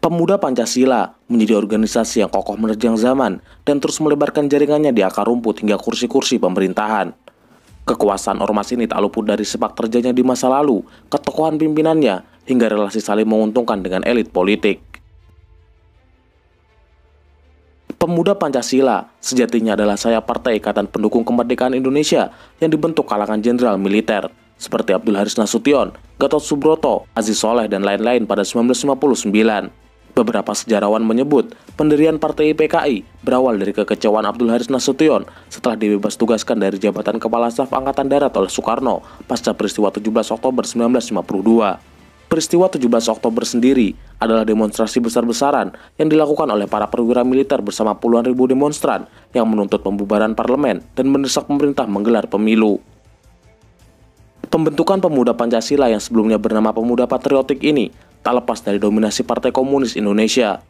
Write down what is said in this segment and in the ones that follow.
Pemuda Pancasila menjadi organisasi yang kokoh menerjang zaman dan terus melebarkan jaringannya di akar rumput hingga kursi-kursi pemerintahan. Kekuasaan ormas ini tak luput dari sepak terjangnya di masa lalu, ketokohan pimpinannya, hingga relasi saling menguntungkan dengan elit politik. Pemuda Pancasila sejatinya adalah sayap partai Ikatan Pendukung Kemerdekaan Indonesia yang dibentuk kalangan jenderal militer seperti Abdul Haris Nasution, Gatot Subroto, Aziz Soleh, dan lain-lain pada 1959. Beberapa sejarawan menyebut pendirian Partai PKI berawal dari kekecewaan Abdul Haris Nasution setelah dibebas tugaskan dari jabatan Kepala Staf Angkatan Darat oleh Soekarno pasca peristiwa 17 Oktober 1952. Peristiwa 17 Oktober sendiri adalah demonstrasi besar-besaran yang dilakukan oleh para perwira militer bersama puluhan ribu demonstran yang menuntut pembubaran parlemen dan mendesak pemerintah menggelar pemilu. Pembentukan Pemuda Pancasila yang sebelumnya bernama Pemuda Patriotik ini tak lepas dari dominasi Partai Komunis Indonesia.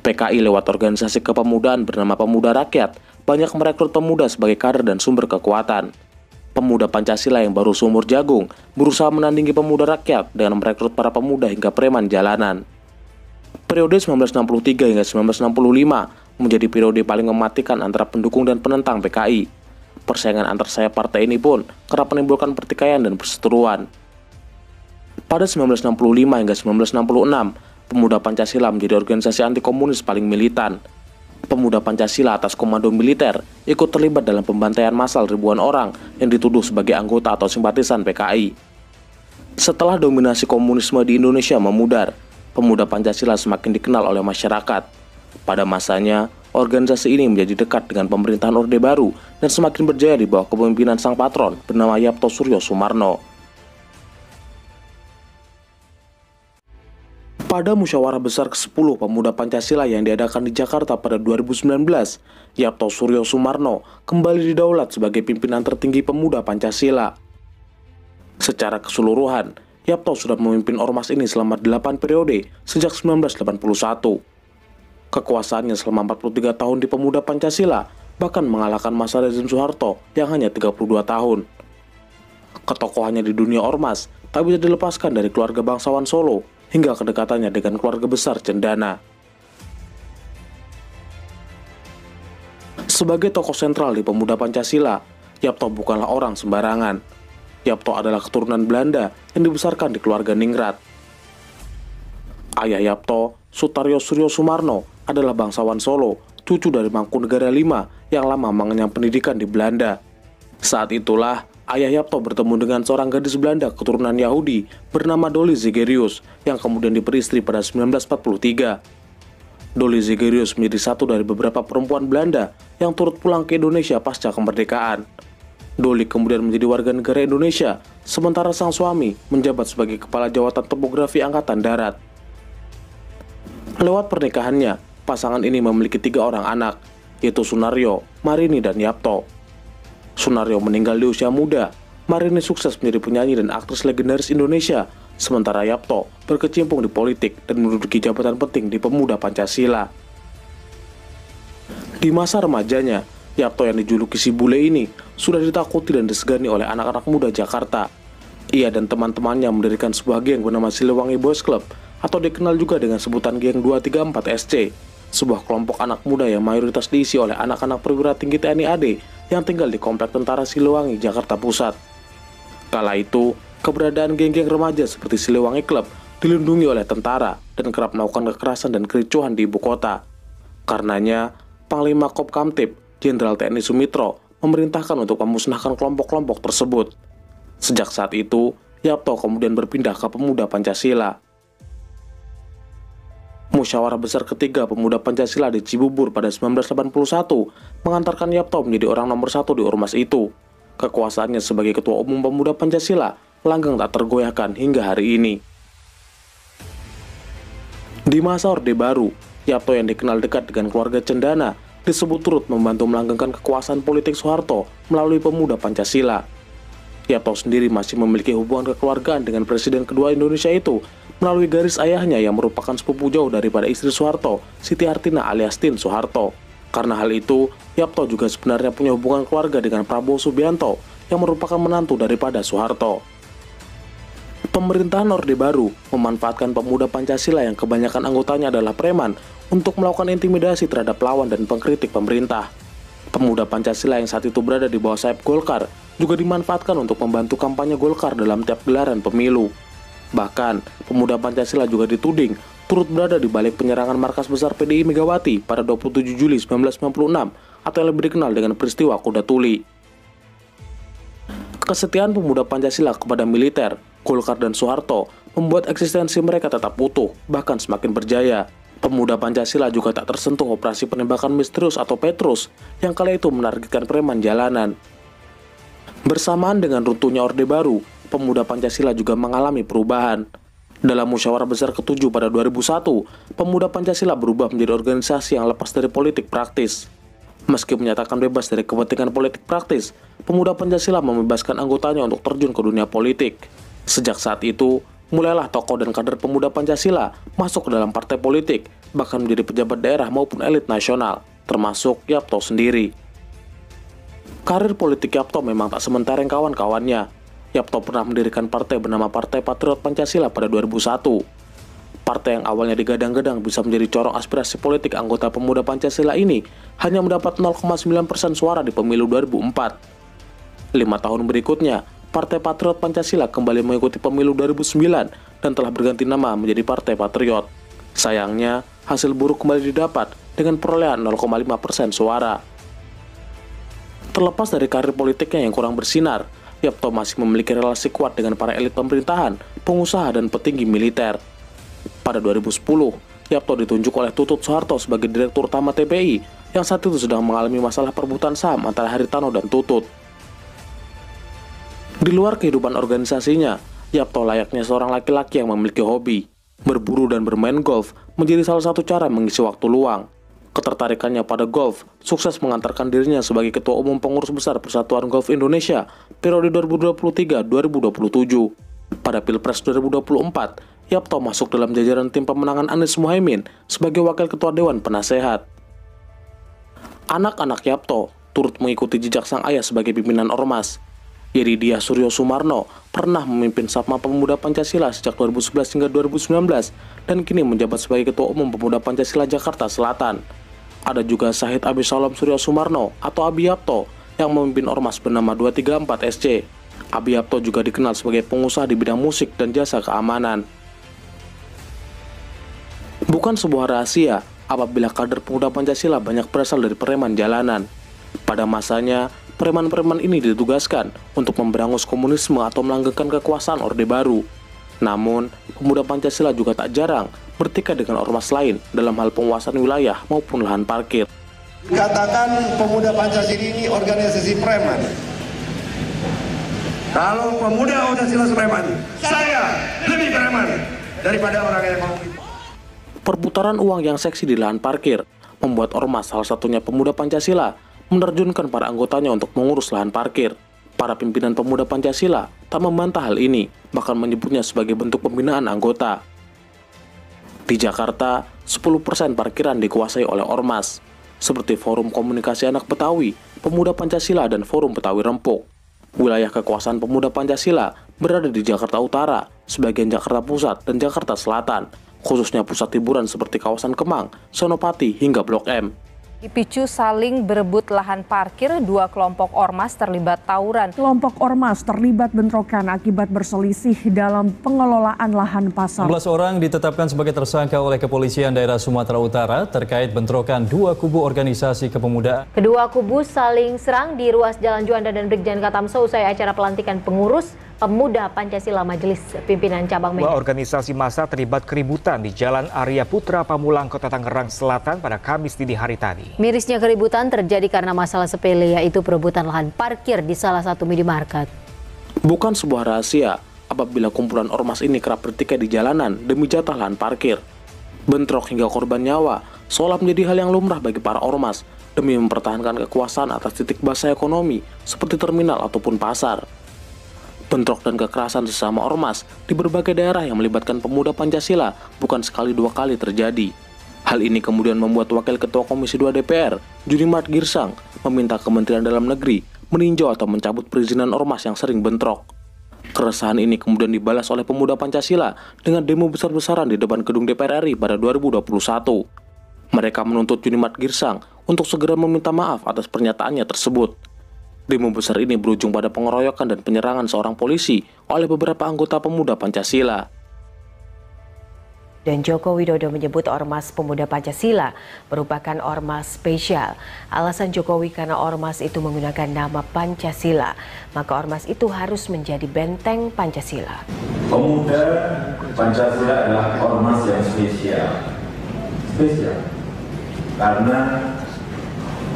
PKI lewat organisasi kepemudaan bernama Pemuda Rakyat banyak merekrut pemuda sebagai kader dan sumber kekuatan. Pemuda Pancasila yang baru seumur jagung berusaha menandingi Pemuda Rakyat dengan merekrut para pemuda hingga preman jalanan. Periode 1963 hingga 1965 menjadi periode paling mematikan antara pendukung dan penentang PKI. Persaingan antar sayap partai ini pun kerap menimbulkan pertikaian dan perseteruan. Pada 1965 hingga 1966, Pemuda Pancasila menjadi organisasi anti-komunis paling militan. Pemuda Pancasila atas komando militer ikut terlibat dalam pembantaian massal ribuan orang yang dituduh sebagai anggota atau simpatisan PKI. Setelah dominasi komunisme di Indonesia memudar, Pemuda Pancasila semakin dikenal oleh masyarakat. Pada masanya, organisasi ini menjadi dekat dengan pemerintahan Orde Baru dan semakin berjaya di bawah kepemimpinan sang patron bernama Yapto Suryo Sumarno. Pada musyawarah besar ke-10 Pemuda Pancasila yang diadakan di Jakarta pada 2019, Yapto Suryo Sumarno kembali didaulat sebagai pimpinan tertinggi Pemuda Pancasila. Secara keseluruhan, Yapto sudah memimpin ormas ini selama 8 periode sejak 1981. Kekuasaannya selama 43 tahun di Pemuda Pancasila bahkan mengalahkan masa rezim Soeharto yang hanya 32 tahun. Ketokohannya di dunia ormas tak bisa dilepaskan dari keluarga bangsawan Solo hingga kedekatannya dengan keluarga besar Cendana. Sebagai tokoh sentral di Pemuda Pancasila, Yapto bukanlah orang sembarangan. Yapto adalah keturunan Belanda yang dibesarkan di keluarga ningrat. Ayah Yapto, Sutaryo Suryo Sumarno, adalah bangsawan Solo, cucu dari Mangkunegara V yang lama mengenyam pendidikan di Belanda. Saat itulah, ayah Yapto bertemu dengan seorang gadis Belanda keturunan Yahudi bernama Dolly Zegerius yang kemudian diperistri pada 1943. Dolly Zegerius menjadi satu dari beberapa perempuan Belanda yang turut pulang ke Indonesia pasca kemerdekaan. Dolly kemudian menjadi warga negara Indonesia, sementara sang suami menjabat sebagai Kepala Jawatan Topografi Angkatan Darat. Lewat pernikahannya, pasangan ini memiliki 3 orang anak, yaitu Sunaryo, Marini, dan Yapto. Sunaryo meninggal di usia muda. Marini sukses menjadi penyanyi dan aktris legendaris Indonesia, sementara Yapto berkecimpung di politik dan menduduki jabatan penting di Pemuda Pancasila. Di masa remajanya, Yapto yang dijuluki si bule ini sudah ditakuti dan disegani oleh anak-anak muda Jakarta. Ia dan teman-temannya mendirikan sebuah geng bernama Siliwangi Boys Club atau dikenal juga dengan sebutan geng 234 SC, sebuah kelompok anak muda yang mayoritas diisi oleh anak-anak perwira tinggi TNI AD yang tinggal di Komplek Tentara Siliwangi, Jakarta Pusat. Kala itu, keberadaan geng-geng remaja seperti Siliwangi Club dilindungi oleh tentara dan kerap melakukan kekerasan dan kericuhan di ibu kota. Karenanya, Panglima Kopkamtib, Jenderal TNI Sumitro, memerintahkan untuk memusnahkan kelompok-kelompok tersebut. Sejak saat itu, Yapto kemudian berpindah ke Pemuda Pancasila. Musyawarah besar ketiga Pemuda Pancasila di Cibubur pada 1981 mengantarkan Yapto menjadi orang nomor 1 di ormas itu. Kekuasaannya sebagai Ketua Umum Pemuda Pancasila langgeng tak tergoyahkan hingga hari ini. Di masa Orde Baru, Yapto yang dikenal dekat dengan keluarga Cendana disebut turut membantu melanggengkan kekuasaan politik Soeharto melalui Pemuda Pancasila. Yapto sendiri masih memiliki hubungan kekeluargaan dengan Presiden kedua Indonesia itu melalui garis ayahnya yang merupakan sepupu jauh daripada istri Soeharto, Siti Hartina alias Tin Soeharto. Karena hal itu, Yapto juga sebenarnya punya hubungan keluarga dengan Prabowo Subianto yang merupakan menantu daripada Soeharto. Pemerintahan Orde Baru memanfaatkan pemuda Pancasila yang kebanyakan anggotanya adalah preman untuk melakukan intimidasi terhadap lawan dan pengkritik pemerintah. Pemuda Pancasila yang saat itu berada di bawah sayap Golkar juga dimanfaatkan untuk membantu kampanye Golkar dalam tiap gelaran pemilu. Bahkan, pemuda Pancasila juga dituding turut berada di balik penyerangan markas besar PDI Megawati pada 27 Juli 1996 atau yang lebih dikenal dengan peristiwa Kuda Tuli. Kesetiaan pemuda Pancasila kepada militer, Golkar dan Soeharto membuat eksistensi mereka tetap utuh, bahkan semakin berjaya. Pemuda Pancasila juga tak tersentuh operasi penembakan misterius atau Petrus yang kala itu menargetkan preman jalanan. Bersamaan dengan runtuhnya Orde Baru, pemuda Pancasila juga mengalami perubahan. Dalam musyawarah besar ke-7 pada 2001, pemuda Pancasila berubah menjadi organisasi yang lepas dari politik praktis. Meski menyatakan bebas dari kepentingan politik praktis, pemuda Pancasila membebaskan anggotanya untuk terjun ke dunia politik. Sejak saat itu, mulailah tokoh dan kader pemuda Pancasila masuk ke dalam partai politik, bahkan menjadi pejabat daerah maupun elit nasional, termasuk Yapto sendiri. Karir politik Yapto memang tak sementara yang kawan-kawannya. Yapto pernah mendirikan partai bernama Partai Patriot Pancasila pada 2001. Partai yang awalnya digadang-gadang bisa menjadi corong aspirasi politik anggota pemuda Pancasila ini hanya mendapat 0,9% suara di pemilu 2004. 5 tahun berikutnya, Partai Patriot Pancasila kembali mengikuti pemilu 2009 dan telah berganti nama menjadi Partai Patriot. Sayangnya, hasil buruk kembali didapat dengan perolehan 0,5% suara. Terlepas dari karir politiknya yang kurang bersinar, Yapto masih memiliki relasi kuat dengan para elit pemerintahan, pengusaha, dan petinggi militer. Pada 2010, Yapto ditunjuk oleh Tutut Soeharto sebagai Direktur Utama TPI yang saat itu sedang mengalami masalah perebutan saham antara Haritano dan Tutut. Di luar kehidupan organisasinya, Yapto layaknya seorang laki-laki yang memiliki hobi. Berburu dan bermain golf menjadi salah satu cara mengisi waktu luang. Ketertarikannya pada golf sukses mengantarkan dirinya sebagai Ketua Umum Pengurus Besar Persatuan Golf Indonesia periode 2023-2027. Pada Pilpres 2024, Yapto masuk dalam jajaran tim pemenangan Anies Muhaimin sebagai Wakil Ketua Dewan Penasehat. Anak-anak Yapto turut mengikuti jejak sang ayah sebagai pimpinan Ormas. Iridia Suryo Sumarno pernah memimpin Sapma Pemuda Pancasila sejak 2011 hingga 2019 dan kini menjabat sebagai Ketua Umum Pemuda Pancasila Jakarta Selatan. Ada juga Syahid Abi Salam Suryo Sumarno atau Abi Yapto yang memimpin Ormas bernama 234 SC. Abi Yapto juga dikenal sebagai pengusaha di bidang musik dan jasa keamanan. Bukan sebuah rahasia apabila kader pemuda Pancasila banyak berasal dari preman jalanan. Pada masanya, preman-preman ini ditugaskan untuk memberangus komunisme atau melanggengkan kekuasaan Orde Baru. Namun, pemuda Pancasila juga tak jarang bertikai dengan ormas lain dalam hal penguasaan wilayah maupun lahan parkir. Katakan pemuda Pancasila ini organisasi preman. Kalau pemuda Pancasila preman, saya lebih preman daripada orang yang mau. Perputaran uang yang seksi di lahan parkir membuat ormas, salah satunya pemuda Pancasila, menerjunkan para anggotanya untuk mengurus lahan parkir. Para pimpinan pemuda Pancasila tak membantah hal ini, bahkan menyebutnya sebagai bentuk pembinaan anggota. Di Jakarta, 10% parkiran dikuasai oleh ormas, seperti Forum Komunikasi Anak Betawi, Pemuda Pancasila, dan Forum Betawi Rempuk. Wilayah kekuasaan pemuda Pancasila berada di Jakarta Utara, sebagian Jakarta Pusat, dan Jakarta Selatan, khususnya pusat hiburan seperti kawasan Kemang, Senopati, hingga Blok M. Dipicu saling berebut lahan parkir, dua kelompok ormas terlibat tawuran. Kelompok ormas terlibat bentrokan akibat berselisih dalam pengelolaan lahan pasar. 11 orang ditetapkan sebagai tersangka oleh Kepolisian Daerah Sumatera Utara terkait bentrokan dua kubu organisasi kepemudaan. Kedua kubu saling serang di ruas Jalan Juanda dan Brigjen Katamso usai acara pelantikan pengurus Pemuda Pancasila Majelis Pimpinan Cabang Medan. Dua organisasi massa terlibat keributan di Jalan Arya Putra Pamulang, Kota Tangerang Selatan pada Kamis dini hari tadi. Mirisnya keributan terjadi karena masalah sepele, yaitu perebutan lahan parkir di salah satu minimarket. Bukan sebuah rahasia apabila kumpulan ormas ini kerap bertikai di jalanan demi jatah lahan parkir. Bentrok hingga korban nyawa seolah menjadi hal yang lumrah bagi para ormas demi mempertahankan kekuasaan atas titik basah ekonomi seperti terminal ataupun pasar. Bentrok dan kekerasan sesama ormas di berbagai daerah yang melibatkan pemuda Pancasila bukan sekali dua kali terjadi. Hal ini kemudian membuat Wakil Ketua Komisi 2 DPR, Junimart Girsang, meminta Kementerian Dalam Negeri meninjau atau mencabut perizinan ormas yang sering bentrok. Keresahan ini kemudian dibalas oleh pemuda Pancasila dengan demo besar-besaran di depan gedung DPR RI pada 2021. Mereka menuntut Junimat Girsang untuk segera meminta maaf atas pernyataannya tersebut. Demo besar ini berujung pada pengeroyokan dan penyerangan seorang polisi oleh beberapa anggota pemuda Pancasila. Dan Joko Widodo menyebut Ormas Pemuda Pancasila merupakan ormas spesial. Alasan Jokowi karena ormas itu menggunakan nama Pancasila, maka ormas itu harus menjadi benteng Pancasila. Pemuda Pancasila adalah ormas yang spesial. Spesial karena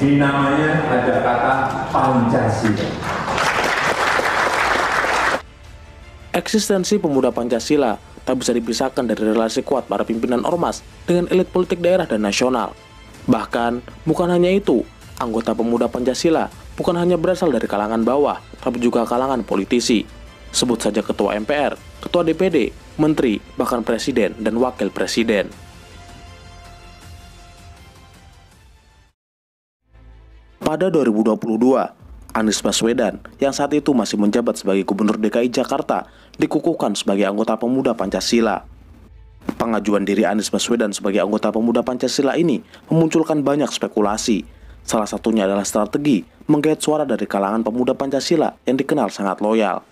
di namanya ada kata Pancasila. Eksistensi pemuda Pancasila tak bisa dipisahkan dari relasi kuat para pimpinan ormas dengan elit politik daerah dan nasional. Bahkan, bukan hanya itu, anggota pemuda Pancasila bukan hanya berasal dari kalangan bawah, tapi juga kalangan politisi. Sebut saja ketua MPR, ketua DPD, menteri, bahkan presiden dan wakil presiden. Pada 2022, Anies Baswedan yang saat itu masih menjabat sebagai Gubernur DKI Jakarta dikukuhkan sebagai anggota pemuda Pancasila. Pengajuan diri Anies Baswedan sebagai anggota pemuda Pancasila ini memunculkan banyak spekulasi. Salah satunya adalah strategi menggait suara dari kalangan pemuda Pancasila yang dikenal sangat loyal.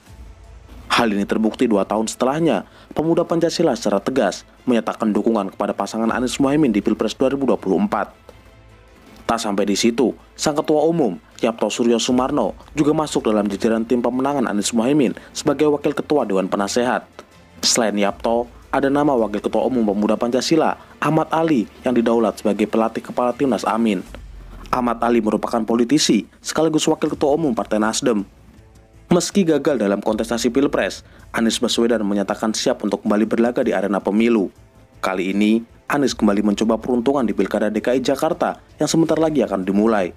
Hal ini terbukti 2 tahun setelahnya, pemuda Pancasila secara tegas menyatakan dukungan kepada pasangan Anies Muhaimin di Pilpres 2024. Tak sampai di situ, sang ketua umum, Yapto Suryo Sumarno, juga masuk dalam jajaran tim pemenangan Anies Muhaimin sebagai wakil ketua Dewan Penasehat. Selain Yapto, ada nama wakil ketua umum pemuda Pancasila, Ahmad Ali, yang didaulat sebagai pelatih kepala timnas Amin. Ahmad Ali merupakan politisi, sekaligus wakil ketua umum Partai Nasdem. Meski gagal dalam kontestasi Pilpres, Anies Baswedan menyatakan siap untuk kembali berlaga di arena pemilu. Kali ini, Anies kembali mencoba peruntungan di Pilkada DKI Jakarta yang sebentar lagi akan dimulai.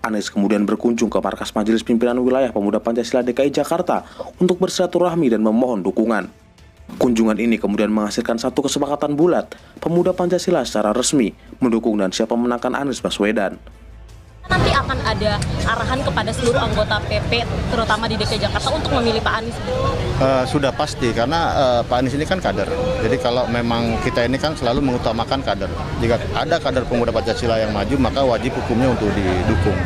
Anies kemudian berkunjung ke markas Majelis Pimpinan Wilayah Pemuda Pancasila DKI Jakarta untuk bersilaturahmi dan memohon dukungan. Kunjungan ini kemudian menghasilkan satu kesepakatan bulat, pemuda Pancasila secara resmi mendukung dan siap memenangkan Anies Baswedan. Nanti akan ada arahan kepada seluruh anggota PP, terutama di DKI Jakarta, untuk memilih Pak Anies? Sudah pasti, karena Pak Anies ini kan kader. Jadi kalau memang kita ini kan selalu mengutamakan kader. Jika ada kader pemuda Pancasila yang maju, maka wajib hukumnya untuk didukung.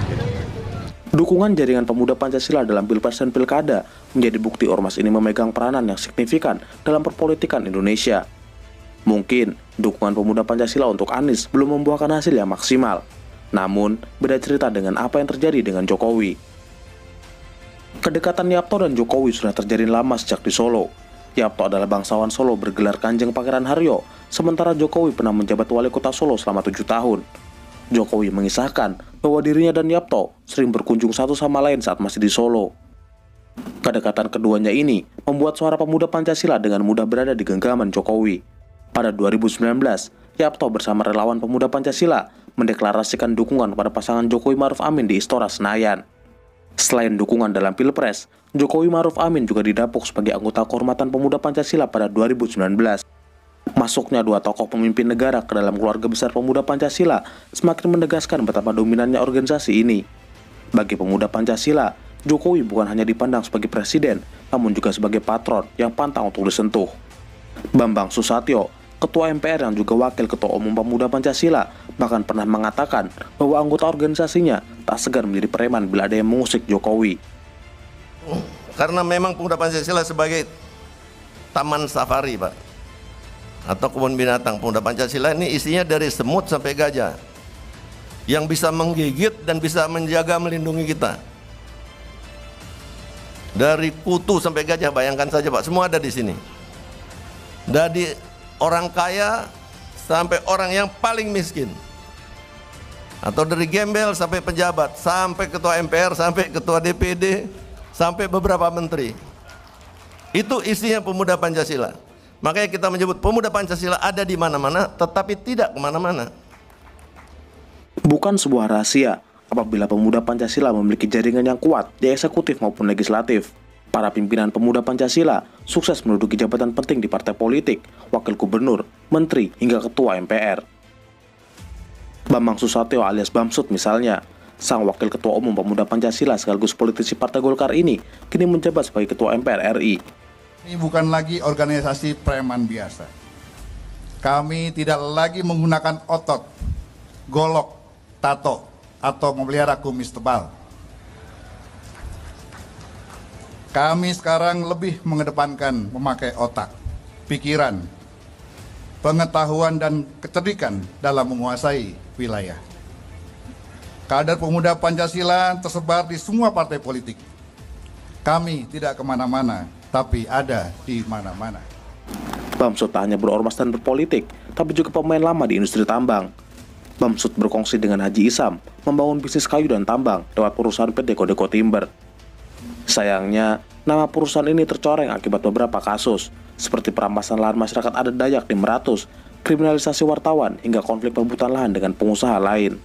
Dukungan jaringan pemuda Pancasila dalam Pilpres dan Pilkada menjadi bukti ormas ini memegang peranan yang signifikan dalam perpolitikan Indonesia. Mungkin dukungan pemuda Pancasila untuk Anies belum membuahkan hasil yang maksimal. Namun, beda cerita dengan apa yang terjadi dengan Jokowi. Kedekatan Yapto dan Jokowi sudah terjadi lama sejak di Solo. Yapto adalah bangsawan Solo bergelar Kanjeng Pangeran Haryo, sementara Jokowi pernah menjabat wali kota Solo selama 7 tahun. Jokowi mengisahkan bahwa dirinya dan Yapto sering berkunjung satu sama lain saat masih di Solo. Kedekatan keduanya ini membuat suara pemuda Pancasila dengan mudah berada di genggaman Jokowi. Pada 2019, Yapto bersama relawan pemuda Pancasila mendeklarasikan dukungan kepada pasangan Jokowi Ma'ruf Amin di Istora Senayan. Selain dukungan dalam Pilpres, Jokowi Ma'ruf Amin juga didapuk sebagai anggota kehormatan pemuda Pancasila pada 2019. Masuknya 2 tokoh pemimpin negara ke dalam keluarga besar pemuda Pancasila semakin menegaskan betapa dominannya organisasi ini. Bagi pemuda Pancasila, Jokowi bukan hanya dipandang sebagai presiden, namun juga sebagai patron yang pantang untuk disentuh. Bambang Susatyo, Ketua MPR yang juga Wakil Ketua Umum Pemuda Pancasila, bahkan pernah mengatakan bahwa anggota organisasinya tak segan menjadi preman bila ada yang mengusik Jokowi. Karena memang Pemuda Pancasila sebagai taman safari, Pak, atau kebun binatang. Pemuda Pancasila ini isinya dari semut sampai gajah yang bisa menggigit dan bisa menjaga melindungi kita. Dari kutu sampai gajah, bayangkan saja Pak, semua ada di sini. Dari orang kaya sampai orang yang paling miskin, atau dari gembel sampai pejabat, sampai ketua MPR, sampai ketua DPD, sampai beberapa menteri. Itu isinya pemuda Pancasila. Makanya kita menyebut pemuda Pancasila ada di mana-mana, tetapi tidak kemana-mana. Bukan sebuah rahasia apabila pemuda Pancasila memiliki jaringan yang kuat di eksekutif maupun legislatif. Para pimpinan pemuda Pancasila sukses menduduki jabatan penting di partai politik, wakil gubernur, menteri, hingga ketua MPR. Bambang Susatyo alias Bamsud misalnya, Sang Wakil Ketua Umum Pemuda Pancasila sekaligus politisi Partai Golkar ini kini menjabat sebagai Ketua MPR RI. Ini bukan lagi organisasi preman biasa. Kami tidak lagi menggunakan otot, golok, tato, atau memelihara kumis tebal. Kami sekarang lebih mengedepankan memakai otak, pikiran, pengetahuan, dan kecerdikan dalam menguasai wilayah. Kader pemuda Pancasila tersebar di semua partai politik. Kami tidak kemana-mana, tapi ada di mana-mana. Bamsud tak hanya berormas dan berpolitik, tapi juga pemain lama di industri tambang. Bamsud berkongsi dengan Haji Isam membangun bisnis kayu dan tambang lewat perusahaan PT Kodeko Timber. Sayangnya, nama perusahaan ini tercoreng akibat beberapa kasus, seperti perampasan lahan masyarakat adat Dayak di Meratus, kriminalisasi wartawan, hingga konflik perebutan lahan dengan pengusaha lain.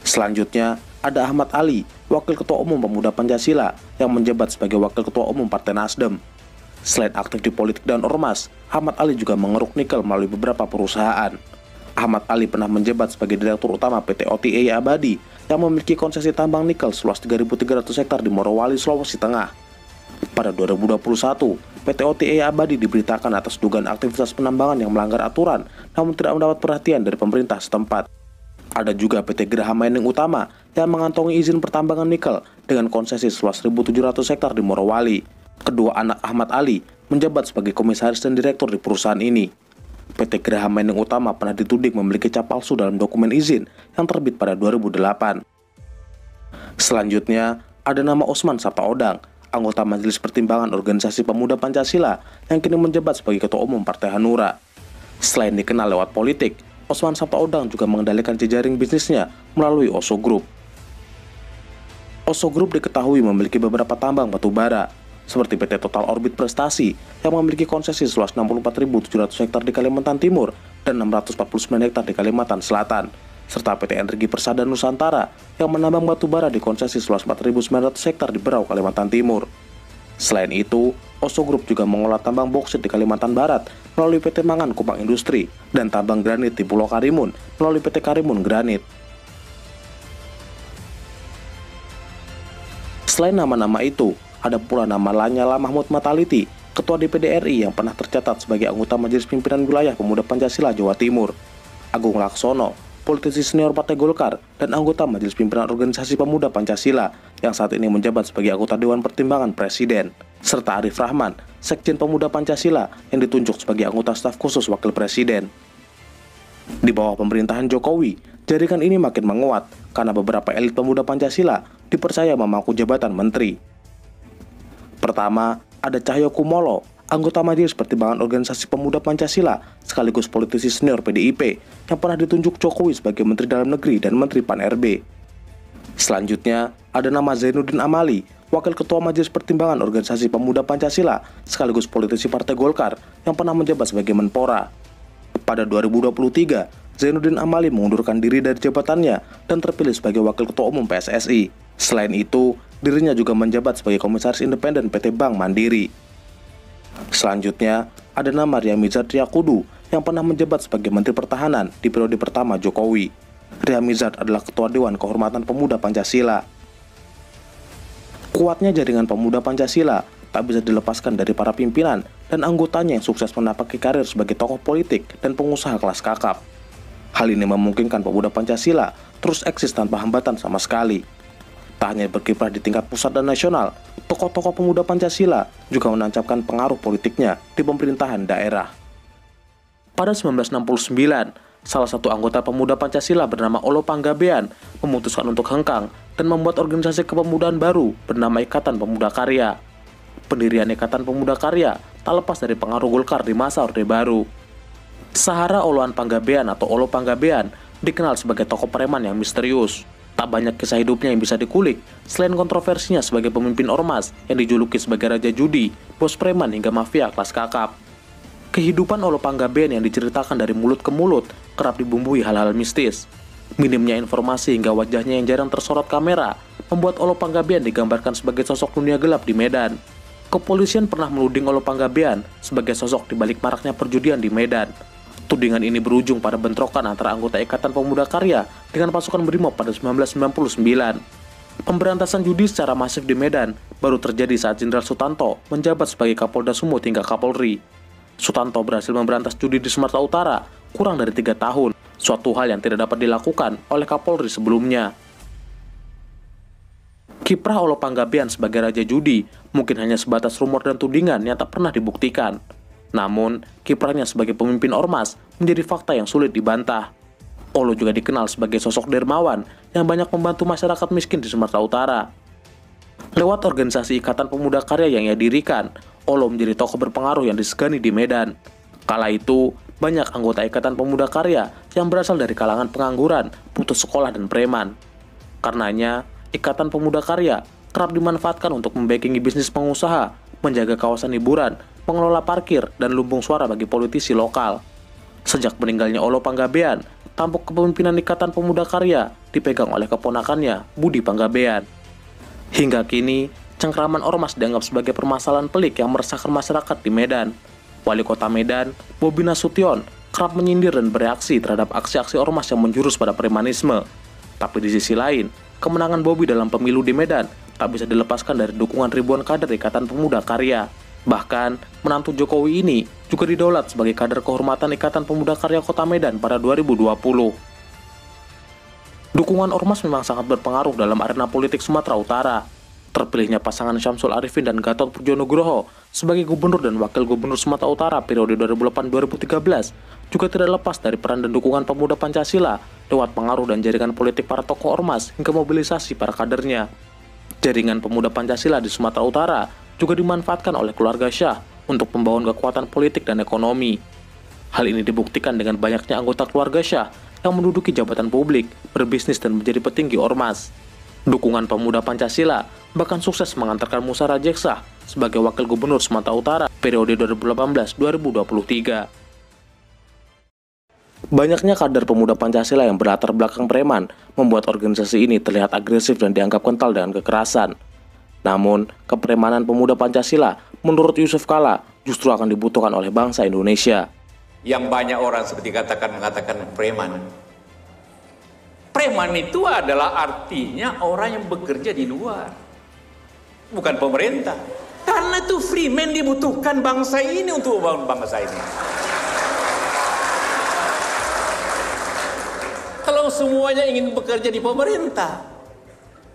Selanjutnya, ada Ahmad Ali, Wakil Ketua Umum Pemuda Pancasila, yang menjabat sebagai Wakil Ketua Umum Partai Nasdem. Selain aktif di politik dan ormas, Ahmad Ali juga mengeruk nikel melalui beberapa perusahaan. Ahmad Ali pernah menjabat sebagai Direktur Utama PT OTA Abadi yang memiliki konsesi tambang nikel seluas 3.300 hektar di Morowali, Sulawesi Tengah. Pada 2021, PT OTA Abadi diberitakan atas dugaan aktivitas penambangan yang melanggar aturan namun tidak mendapat perhatian dari pemerintah setempat. Ada juga PT Geraha Mining Utama yang mengantongi izin pertambangan nikel dengan konsesi seluas 1.700 hektar di Morowali. Kedua anak Ahmad Ali menjabat sebagai komisaris dan direktur di perusahaan ini. PT Geraha Mining Utama pernah dituding memiliki cap palsu dalam dokumen izin yang terbit pada 2008. Selanjutnya, ada nama Osman Sabtaodang, anggota Majelis Pertimbangan Organisasi Pemuda Pancasila yang kini menjabat sebagai Ketua Umum Partai Hanura. Selain dikenal lewat politik, Osman Sabtaodang juga mengendalikan jejaring bisnisnya melalui Oso Group. Oso Group diketahui memiliki beberapa tambang batu bara, seperti PT Total Orbit Prestasi yang memiliki konsesi seluas 64.700 hektar di Kalimantan Timur dan 649 hektar di Kalimantan Selatan, serta PT Energi Persada Nusantara yang menambang batu bara di konsesi seluas 4.900 hektar di Berau, Kalimantan Timur. Selain itu, Oso Group juga mengolah tambang boksit di Kalimantan Barat melalui PT Mangan Kupang Industri dan tambang granit di Pulau Karimun melalui PT Karimun Granit. Selain nama-nama itu, ada pula nama Lanyala Mahmud Mataliti, Ketua DPD RI yang pernah tercatat sebagai anggota Majelis Pimpinan Wilayah Pemuda Pancasila Jawa Timur, Agung Laksono, politisi senior Partai Golkar dan anggota Majelis Pimpinan Organisasi Pemuda Pancasila yang saat ini menjabat sebagai anggota Dewan Pertimbangan Presiden, serta Arif Rahman, Sekjen Pemuda Pancasila yang ditunjuk sebagai anggota staf khusus Wakil Presiden. Di bawah pemerintahan Jokowi, jaringan ini makin menguat karena beberapa elit Pemuda Pancasila dipercaya memangku jabatan menteri. Pertama, ada Cahyo Kumolo, anggota Majelis Pertimbangan Organisasi Pemuda Pancasila sekaligus politisi senior PDIP yang pernah ditunjuk Jokowi sebagai Menteri Dalam Negeri dan Menteri Pan-RB. Selanjutnya, ada nama Zainuddin Amali, Wakil Ketua Majelis Pertimbangan Organisasi Pemuda Pancasila sekaligus politisi Partai Golkar yang pernah menjabat sebagai Menpora. Pada 2023, Zainuddin Amali mengundurkan diri dari jabatannya dan terpilih sebagai Wakil Ketua Umum PSSI. Selain itu, dirinya juga menjabat sebagai Komisaris Independen PT Bank Mandiri. Selanjutnya, ada nama Riamizat Triakudu yang pernah menjabat sebagai Menteri Pertahanan di periode pertama Jokowi. Riamizat adalah Ketua Dewan Kehormatan Pemuda Pancasila. Kuatnya jaringan Pemuda Pancasila tak bisa dilepaskan dari para pimpinan dan anggotanya yang sukses menapaki karir sebagai tokoh politik dan pengusaha kelas kakap. Hal ini memungkinkan Pemuda Pancasila terus eksis tanpa hambatan sama sekali. Tak hanya berkiprah di tingkat pusat dan nasional, tokoh-tokoh Pemuda Pancasila juga menancapkan pengaruh politiknya di pemerintahan daerah. Pada 1969, salah satu anggota Pemuda Pancasila bernama Olo Panggabean memutuskan untuk hengkang dan membuat organisasi kepemudaan baru bernama Ikatan Pemuda Karya. Pendirian Ikatan Pemuda Karya tak lepas dari pengaruh Golkar di masa Orde Baru. Sahara Oloan Panggabean atau Olo Panggabean dikenal sebagai tokoh preman yang misterius. Tak banyak kisah hidupnya yang bisa dikulik, selain kontroversinya sebagai pemimpin ormas yang dijuluki sebagai raja judi, bos preman hingga mafia kelas kakap. Kehidupan Olo Panggabean yang diceritakan dari mulut ke mulut kerap dibumbui hal-hal mistis. Minimnya informasi hingga wajahnya yang jarang tersorot kamera membuat Olo Panggabean digambarkan sebagai sosok dunia gelap di Medan. Kepolisian pernah menuding Olo Panggabean sebagai sosok di balik maraknya perjudian di Medan. Tudingan ini berujung pada bentrokan antara anggota Ikatan Pemuda Karya dengan pasukan Brimob pada 1999. Pemberantasan judi secara masif di Medan baru terjadi saat Jenderal Sutanto menjabat sebagai Kapolda Sumut hingga Kapolri. Sutanto berhasil memberantas judi di Sumatera Utara kurang dari 3 tahun, suatu hal yang tidak dapat dilakukan oleh Kapolri sebelumnya. Kiprah Olo Panggabean sebagai Raja Judi mungkin hanya sebatas rumor dan tudingan yang tak pernah dibuktikan. Namun, kiprahnya sebagai pemimpin ormas menjadi fakta yang sulit dibantah. Olo juga dikenal sebagai sosok dermawan yang banyak membantu masyarakat miskin di Sumatera Utara. Lewat organisasi Ikatan Pemuda Karya yang ia dirikan, Olo menjadi tokoh berpengaruh yang disegani di Medan. Kala itu, banyak anggota Ikatan Pemuda Karya yang berasal dari kalangan pengangguran, putus sekolah, dan preman. Karenanya, Ikatan Pemuda Karya kerap dimanfaatkan untuk membackingi bisnis pengusaha, menjaga kawasan hiburan, mengelola parkir, dan lumbung suara bagi politisi lokal. Sejak meninggalnya Olo Panggabean, tampuk kepemimpinan Ikatan Pemuda Karya dipegang oleh keponakannya, Budi Panggabean. Hingga kini, cengkraman ormas dianggap sebagai permasalahan pelik yang meresahkan masyarakat di Medan. Wali Kota Medan, Bobi Nasution, kerap menyindir dan bereaksi terhadap aksi-aksi ormas yang menjurus pada premanisme. Tapi di sisi lain, kemenangan Bobi dalam pemilu di Medan tak bisa dilepaskan dari dukungan ribuan kader Ikatan Pemuda Karya. Bahkan, menantu Jokowi ini juga didaulat sebagai kader kehormatan Ikatan Pemuda Karya Kota Medan pada 2020. Dukungan ormas memang sangat berpengaruh dalam arena politik Sumatera Utara. Terpilihnya pasangan Syamsul Arifin dan Gatot Pujonugroho sebagai gubernur dan wakil gubernur Sumatera Utara periode 2008-2013 juga tidak lepas dari peran dan dukungan pemuda Pancasila lewat pengaruh dan jaringan politik para tokoh ormas hingga mobilisasi para kadernya. Jaringan pemuda Pancasila di Sumatera Utara juga dimanfaatkan oleh keluarga Shah untuk membangun kekuatan politik dan ekonomi. Hal ini dibuktikan dengan banyaknya anggota keluarga Shah yang menduduki jabatan publik, berbisnis, dan menjadi petinggi ormas. Dukungan pemuda Pancasila bahkan sukses mengantarkan Musa Rajeksa sebagai wakil gubernur Sumatera Utara periode 2018-2023. Banyaknya kader pemuda Pancasila yang berlatar belakang preman membuat organisasi ini terlihat agresif dan dianggap kental dengan kekerasan. Namun, kepremanan pemuda Pancasila menurut Yusuf Kala justru akan dibutuhkan oleh bangsa Indonesia. Yang banyak orang seperti mengatakan preman. Preman itu adalah artinya orang yang bekerja di luar, bukan pemerintah. Karena itu freeman dibutuhkan bangsa ini untuk membangun bangsa ini. Kalau semuanya ingin bekerja di pemerintah,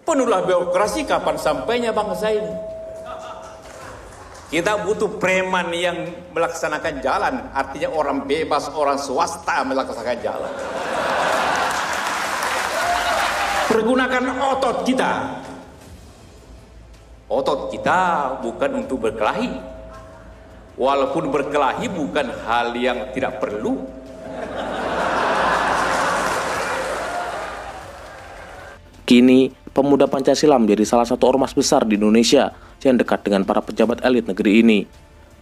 penuhlah birokrasi, kapan sampainya bangsa ini? Kita butuh preman yang melaksanakan jalan, artinya orang bebas, orang swasta melaksanakan jalan. Pergunakan otot kita. Otot kita bukan untuk berkelahi. Walaupun berkelahi bukan hal yang tidak perlu. Kini, pemuda Pancasila menjadi salah satu ormas besar di Indonesia yang dekat dengan para pejabat elit negeri ini.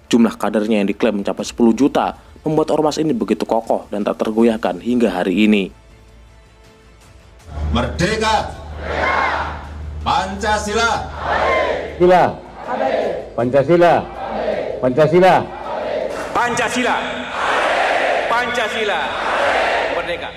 Jumlah kadernya yang diklaim mencapai 10 juta membuat ormas ini begitu kokoh dan tak tergoyahkan hingga hari ini. Merdeka! Pancasila! Pancasila! Pancasila! Pancasila! Pancasila! Merdeka!